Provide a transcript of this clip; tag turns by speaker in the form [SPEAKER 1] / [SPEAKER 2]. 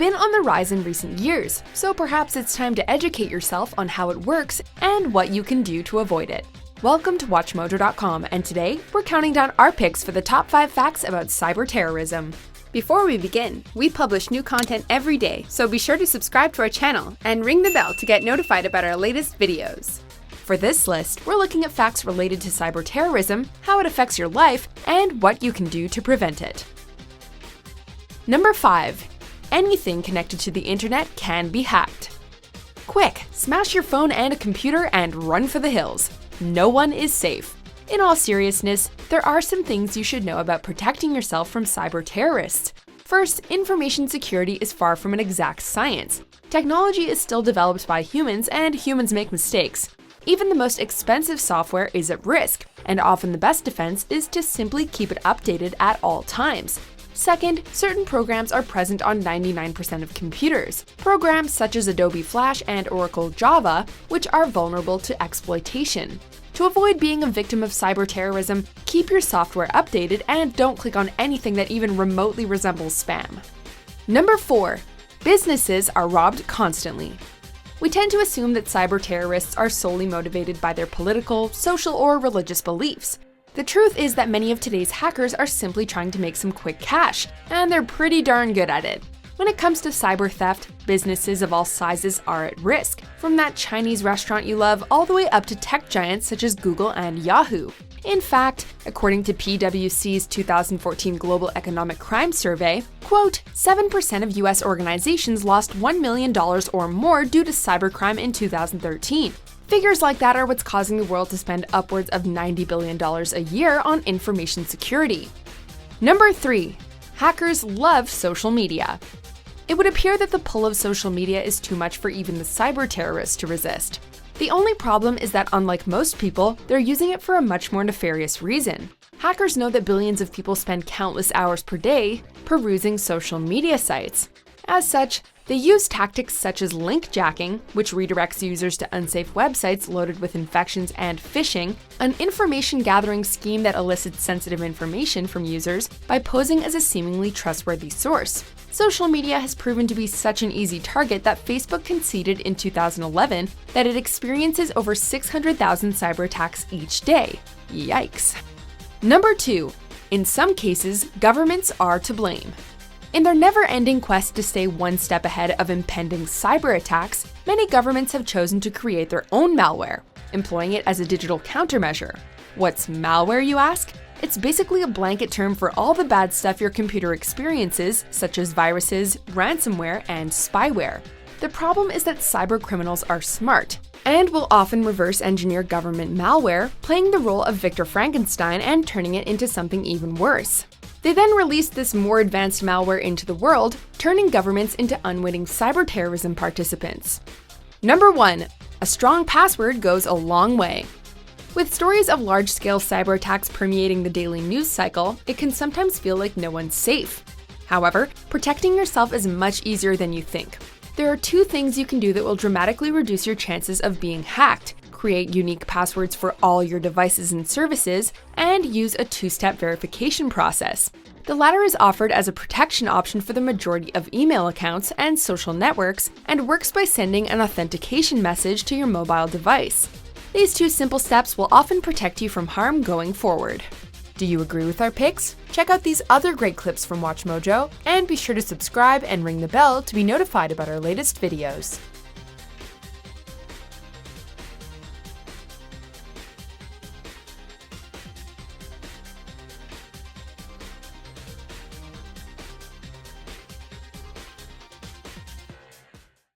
[SPEAKER 1] been on the rise in recent years, so perhaps it's time to educate yourself on how it works and what you can do to avoid it. Welcome to WatchMojo.com, and today we're counting down our picks for the top 5 facts about cyber terrorism. Before we begin, we publish new content every day, so be sure to subscribe to our channel and ring the bell to get notified about our latest videos. For this list, we're looking at facts related to cyber terrorism, how it affects your life, and what you can do to prevent it. Number 5. Anything connected to the internet can be hacked. Quick, smash your phone and a computer and run for the hills. No one is safe. In all seriousness, there are some things you should know about protecting yourself from cyber terrorists. First, information security is far from an exact science. Technology is still developed by humans, and humans make mistakes. Even the most expensive software is at risk, and often the best defense is to simply keep it updated at all times. Second, certain programs are present on 99% of computers. Programs such as Adobe Flash and Oracle Java, which are vulnerable to exploitation. To avoid being a victim of cyber terrorism, keep your software updated and don't click on anything that even remotely resembles spam. Number 4. Businesses are robbed constantly. We tend to assume that cyber terrorists are solely motivated by their political, social, or religious beliefs. The truth is that many of today's hackers are simply trying to make some quick cash, and they're pretty darn good at it. When it comes to cyber theft, businesses of all sizes are at risk, from that Chinese restaurant you love all the way up to tech giants such as Google and Yahoo. In fact, according to PwC's 2014 Global Economic Crime Survey, quote, 7% of US organizations lost $1 million or more due to cybercrime in 2013. Figures like that are what's causing the world to spend upwards of $90 billion a year on information security. Number 3. Hackers love social media. It would appear that the pull of social media is too much for even the cyber terrorists to resist. The only problem is that unlike most people, they're using it for a much more nefarious reason. Hackers know that billions of people spend countless hours per day perusing social media sites. As such, they use tactics such as link jacking, which redirects users to unsafe websites loaded with infections, and phishing, an information gathering scheme that elicits sensitive information from users by posing as a seemingly trustworthy source. Social media has proven to be such an easy target that Facebook conceded in 2011 that it experiences over 600,000 cyber attacks each day. Yikes. Number 2. In some cases, governments are to blame. In their never-ending quest to stay one step ahead of impending cyber attacks, many governments have chosen to create their own malware, employing it as a digital countermeasure. What's malware, you ask? It's basically a blanket term for all the bad stuff your computer experiences, such as viruses, ransomware, and spyware. The problem is that cyber criminals are smart, and will often reverse engineer government malware, playing the role of Victor Frankenstein and turning it into something even worse. They then release this more advanced malware into the world, turning governments into unwitting cyber terrorism participants. Number 1. A strong password goes a long way. With stories of large-scale cyber attacks permeating the daily news cycle, it can sometimes feel like no one's safe. However, protecting yourself is much easier than you think. There are 2 things you can do that will dramatically reduce your chances of being hacked: create unique passwords for all your devices and services, and use a 2-step verification process. The latter is offered as a protection option for the majority of email accounts and social networks, and works by sending an authentication message to your mobile device. These 2 simple steps will often protect you from harm going forward. Do you agree with our picks? Check out these other great clips from WatchMojo, and be sure to subscribe and ring the bell to be notified about our latest videos.